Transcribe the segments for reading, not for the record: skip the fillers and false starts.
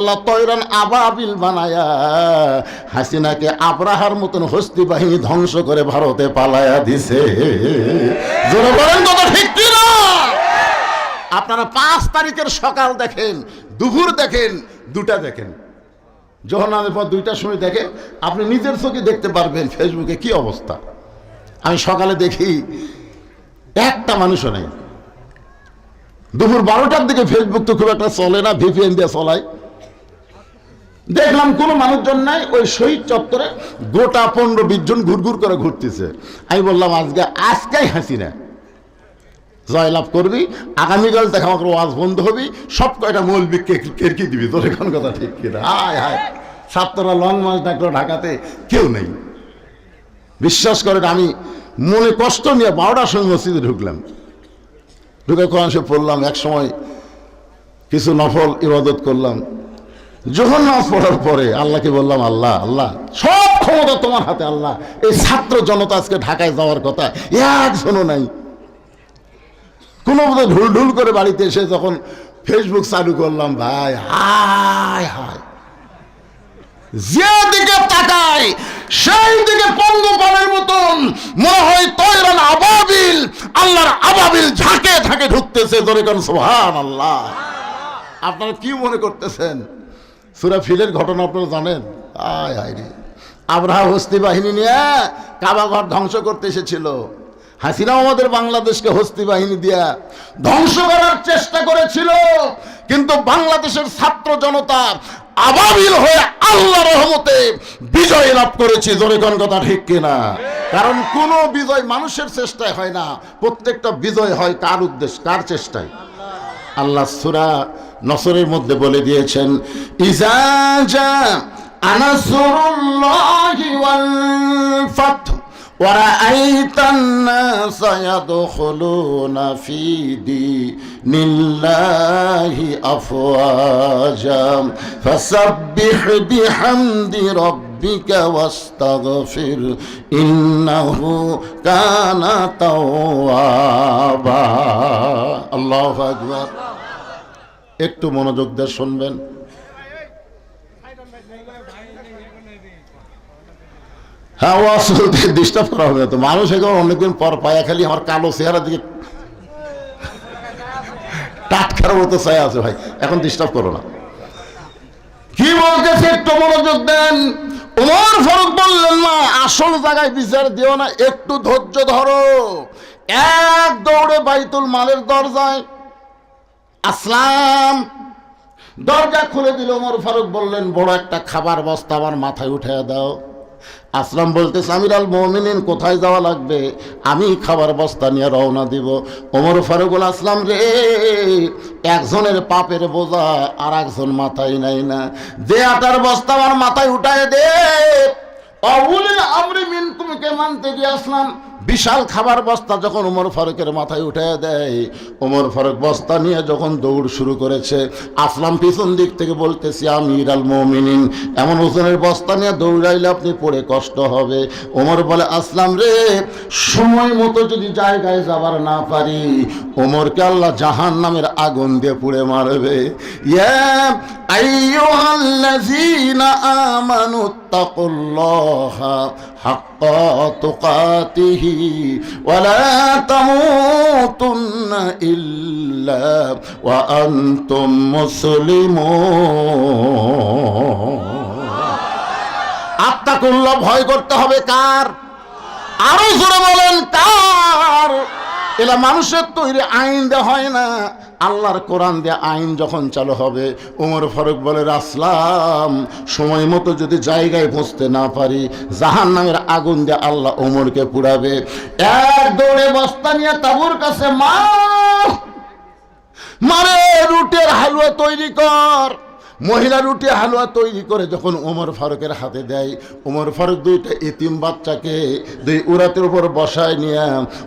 আল্লাহ তৈরান আবাবিল বানায়া হাসিনাকে আবরাহার মতন হস্তি বাহিনী ধ্বংস করে ভারতে পালায়া দিছে। জোরে বলেন কথা ঠিক কি না? আপনারা 5 তারিখের সকাল দেখেন, দুপুর দেখেন, 2টা দেখেন, জোহরনামের পর 2টার সময় দেখেন, আপনি নিজের চোখে দেখতে পারবেন ফেসবুকে কি অবস্থা। আমি সকালে দেখি একটা মানুষও নেই। দুপুর 12টার দিকে ফেসবুক তো খুব একটা চলে না, ভিপিএন দিয়ে চলাই। দেখলাম কোনো মানুষজন নাই, ওই শহীদ চত্বরে গোটা 15-20 জন ঘুরঘুর করে ঘুরতেছে। আমি বললাম আজকেই হাসিনা জয়লাভ করবি, আগামীকাল দেখা আমাকে ওয়াজ বন্ধ হবি, সব কয়টা মৌলবীকে কেরকি দিবি। তোর এখন কথা ঠিক কিনা? হায় হায়, ছাত্ররা লং মার্চ ডাকলো, ঢাকাতে কেউ নেই। বিশ্বাস করেন, আমি মনে কষ্ট নিয়ে 12টার সময় মসজিদে ঢুকলাম, ঢুকে কোরআন শরীফ পড়লাম, এক সময় কিছু নফল ইবাদত করলাম। যখন নামাজ পড়ার পরে আল্লাহকে বললাম, আল্লাহ আল্লাহ সব ক্ষমতা তোমার হাতে। আল্লাহ, এই ছাত্র জনতা আজকে ঢাকায় যাওয়ার কথা, একজনও নাই। কোনো মতো ঢুল ঢুল করে বাড়িতে এসে যখন ফেসবুক চালু করলাম, ভাই হায় হায়, যেদিকে তাকাই সেই দিকে পঙ্গপালের মতন মনে হয় তৈরান আবাবিল, আল্লাহর আবাবিল ঝাঁকে ঝাঁকে ঢুকতেছে। ধরে কোন সুবহানাল্লাহ। আপনারা কি মনে করতেছেন? সূরা ফিলের ঘটনা আপনারা জানেন? আয় হায় রে, আবরাহা হস্তি বাহিনী নিয়ে কাবা ঘর ধ্বংস করতে এসেছিল। হাসিনা আমাদের বাংলাদেশকে হস্তি বাহিনী দিয়া ধ্বংস করার চেষ্টা করেছিল, কিন্তু বাংলাদেশের ছাত্র জনতা আবাবিল হয়ে আল্লাহর রহমতে বিজয় লাভ করেছে। জোরে কোন কথা ঠিক কিনা? কারণ কোন বিজয় মানুষের চেষ্টায় হয় না, প্রত্যেকটা বিজয় হয় কার উদ্দেশ্য, কার চেষ্টায়? আল্লাহ সূরা নসরের মধ্যে বলে দিয়েছেন, ইজা জা নাসরুল্লাহি ওয়াল ফাত ওয়া রাআইতান নাসা ইয়াদখুলুনা ফি দীনিল্লাহি আফওয়াজা ফাসাব্বিহ বিহামদি রাব্বিকা ওয়াস্তাগফির ইন্নাহু কানা তাওয়াবা। আল্লাহু আকবার। একটু মনোযোগ দিয়ে শুনবেন। হ্যাঁ, আসলে ডিস্টার্ব করা হবে তো, মানুষ এখন অনেকদিন পর পায়া খালি আমার কালো চেহারা দিকে টাটকার মতো চাই আছে। ভাই এখন ডিস্টার্ব করো না, কি বলতেছে একটু মনোযোগ দেন। ওমর ফারুক বললেন, না আসল জায়গায় বিচার দিও না, একটু ধৈর্য ধরো। এক দৌড়ে বাইতুল মালের দরজায় আসলাম, দরজা খুলে দিল। ওমর ফারুক বললেন, বড় একটা খাবার বস্তা আমার মাথায় উঠিয়ে দাও। আসলাম বলতেছে, আমির আল মুমিনিন কোথায় যাওয়া লাগবে? আমি খাবার বস্তা নিয়ে রওনা দিব। ওমর ফারুক বলে, আসলাম রে, একজনের পাপের বোঝা আর একজন মাথায় নাই না, দে আটার বস্তা আমার মাথায় উঠায় দে। অউলিল আমরি মিনকুমকে মানতে গিয়ে আসলাম বিশাল খাবার বস্তা যখন ওমর ফারুকের মাথায় উঠে দেয়, ওমর ফারুক বস্তা নিয়ে যখন দৌড় শুরু করেছে, আসলাম পিছন দিক থেকে বলতেছি, আমির আল মুমিনিন এমন ওজনের বস্তা নিয়ে দৌড়াইলে আপনি পড়ে কষ্ট হবে। ওমর বলে, আসলাম রে, সময় মতো যদি জায়গায় যাবার না পারি, ওমরকে আল্লাহ জাহান্নামের আগুন দিয়ে পুড়ে মারবে। ইয়া আইয়ুহাল্লাযীনা আমানু তাকুল্লাহা হাক্কা তুকাতিহি ওয়া লা তামুতুন্না ইল্লা ওয়া আনতুম মুসলিমুন। আত্তাকুল্লাহ, ভয় করতে হবে কার? আরো জোরে বলেন কার? এলা মানুষের তৈরি আইন দেওয়া হয় না, আল্লাহর কোরআন দিয়ে আইন যখন চালু হবে। ওমর ফারুক বলে, আসলাম সময় মতো যদি জায়গায় পৌঁছতে না পারি, জাহান্নামের আগুন দিয়ে আল্লাহ ওমরকে পুড়াবে। এক দৌড়ে বস্তা নিয়ে তাবুর কাছে মারে, রুটের হালুয়া তৈরি কর। মহিলা রুটি হালুয়া তৈরি করে যখন ওমর ফারুকের হাতে দেয়, ওমর ফারুক 2টা এতিম বাচ্চাকে 2 উরাতের উপর বসায় নিয়ে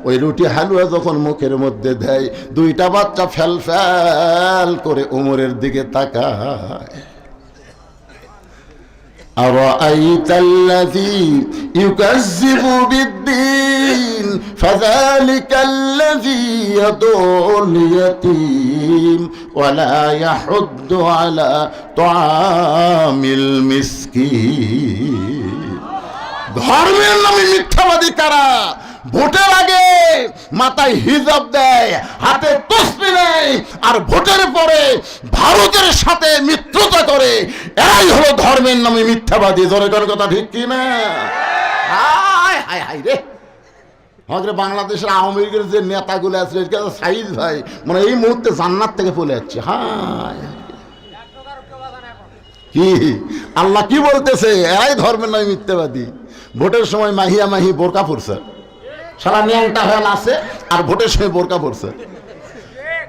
ওই রুটি হালুয়া যখন মুখের মধ্যে দেয়, 2টা বাচ্চা ফ্যাল ফ্যাল করে ওমরের দিকে তাকায়। আরাআইতাল্লাযী ইউকাজ্জিবু বিদ্দীন মিসকিন ফাযালিকাল্লাযী ইয়াদুল ইয়াতীম ওয়া লা ইয়াহুদ্দু আলা তুআমিল মিসকিন। ধর্মের নামে মিথ্যাবাদী কারা? ভোটের আগে মাথায় হিজাব দেয়, হাতে তসবি নেয়, আর ভোটের পরে ভারতের সাথে মিত্রতা করে। এরাই হলো ধর্মের নামে মিথ্যাবাদী। জোরে করে কথা ঠিক কি না? হায় হায় হায় রে, আমাদের বাংলাদেশের আওয়ামী লীগের যে নেতাগুলো আছে সাইজ ভাই মানে এই মুহূর্তে জান্নাত থেকে চলে যাচ্ছে। হায় কি আল্লাহ কি বলতেছে? এরাই ধর্মের নামে মিথ্যাবাদী। ভোটের সময় মাহিয়া মাহি বোরকা পরছে, সারা ন্যাংটা হয়ে আছে, আর ভোটের সময় বোরকা পরছে।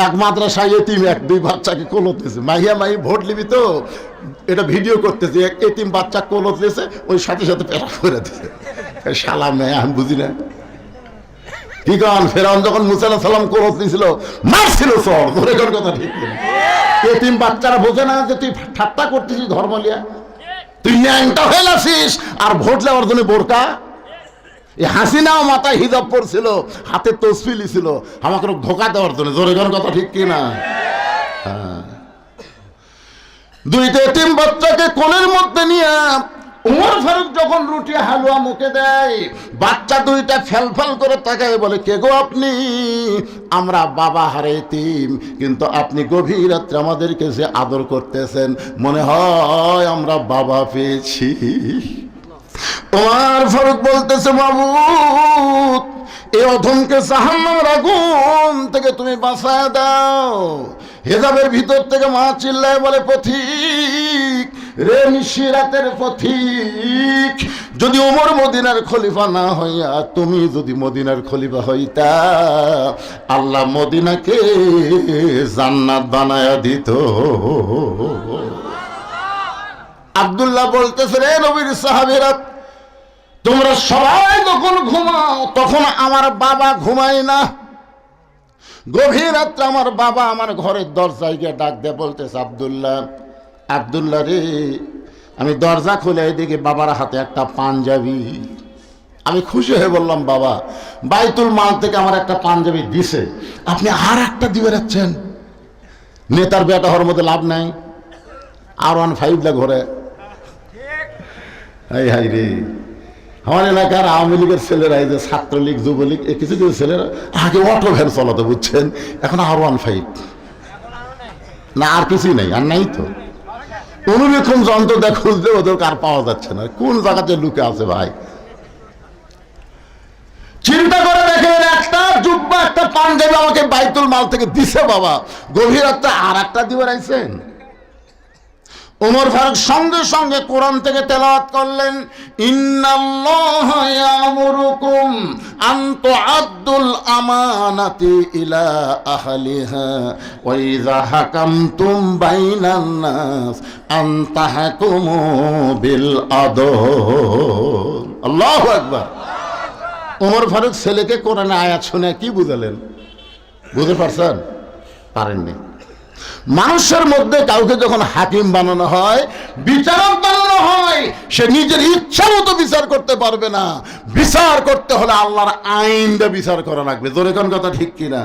এক মাদ্রাসায় এতিম এক দুই বাচ্চাকে কোলতেছে, মাহিয়া মাহি ভোট লিবি তো এটা ভিডিও করতেছে, এক এতিম বাচ্চা কোলতেছে, ওই সাথে সাথে পেটা করে দিচ্ছে। শালা মেয়ে আমি বুঝি না কি কারণ ফেরাউন যখন মুসা আলাইহিস সালাম কোলত দিয়েছিল মারছিল সর। ধরে কোন কথা ঠিক না? এতিম বাচ্চারা বোঝে না যে তুই ঠাট্টা করতেছিস ধর্ম লিয়া, তুই ন্যাংটা হয়ে আছিস, আর ভোট নেওয়ার জন্য বোরকা। এই হাসিনাও মাথায় হিজাব পরছিল, হাতে তসবিহ ছিল আমাকে ধোকা দেওয়ার জন্য। জোরে কোন কথা ঠিক কি না? দুইটা এতিম বাচ্চাকে কোলের মধ্যে নিয়ে ওমর ফারুক যখন রুটি হালুয়া মুখে দেয়, বাচ্চা দুইটা ফেলফেল করে তাকায় বলে, কে গো আপনি? আমরা বাবা হারে এতিম, কিন্তু আপনি গভীর রাত্রে আমাদেরকে যে আদর করতেছেন, মনে হয় আমরা বাবা পেয়েছি। ওমর ফারুক বলতেছে, মাবুদ এই অধমকে জাহান্নামের আগুন থেকে তুমি বাঁচায় দাও। হেজাবের ভিতর থেকে মা চিল্লায় বলে, পথিক রে নিশিরাতের পথিক, যদি ওমর মদিনার খলিফা না হইয়া তুমি যদি মদিনার খলিফা হইতা, আল্লাহ মদিনাকে জান্নাত বানায়া দিত। আব্দুল্লাহ বলতেছে, রে নবীর সাহাবীরা, তোমরা সবাই যখন ঘুমাও তখন আমার বাবা ঘুমায় না। গভীর রাত্রে আমার বাবা আমার ঘরের দরজায় গিয়ে ডাক দিয়ে বলতেছে, আব্দুল্লাহ আব্দুল্লাহ রে। আমি দরজা খুলে এদিকে বাবার হাতে একটা পাঞ্জাবি। আমি খুশি হয়ে বললাম, বাবা বাইতুল মাল থেকে আমার একটা পাঞ্জাবি দিছে, আপনি আর একটা দিবে রাখছেন? নেতার বেটা হওয়ার মধ্যে লাভ নাই, R15 ঘরে। হাই হাই রে, আমার এলাকার আওয়ামী লীগের ছেলেরা, এই যে ছাত্রলীগ যুবলীগ কিছু কিছু ছেলেরা আগে অটো ভ্যান চালাতে, বুঝছেন, এখন R15 না, আর কিছুই নেই, আর নাই তো। অনুরকম যন্ত্র দেখ খুঁজলে ওদের কার পাওয়া যাচ্ছে না, কোন জায়গাতে লুকে আছে ভাই। চিন্তা করে দেখেন, একটা জুব্বা একটা পাঞ্জাবি আমাকে বাইতুল মাল থেকে দিছে বাবা, গভীর রাতে আর একটা দিবে রাখছেন। ওমর ফারুক সঙ্গে সঙ্গে কোরআন থেকে তেলাওয়াত করলেন, ইন্নাল্লাহা ইয়ামুরুকুম আন তুআদ্দুল আমানাতি ইলা আহলিহা ওয়া ইযা হাকামতুম বাইনান নাস আন তাহকুমু বিল আদল। আল্লাহু আকবার। ওমর ফারুক ছেলেকে কোরআনে আয়াত শুনে কি বুঝালেন? বুঝতে পারছেন? পারেননি। মানুষের মধ্যে কাউকে যখন হাকিম বানানো হয়, বিচারক বানানো হয়, সে নিজের ইচ্ছা মতো বিচার করতে পারবে না। বিচার করতে হলে আল্লাহর আইন দিয়ে বিচার করা লাগবে। জোরে কোন কথা ঠিক কিনা?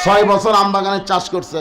6 বছর আম বাগানের চাষ করছে,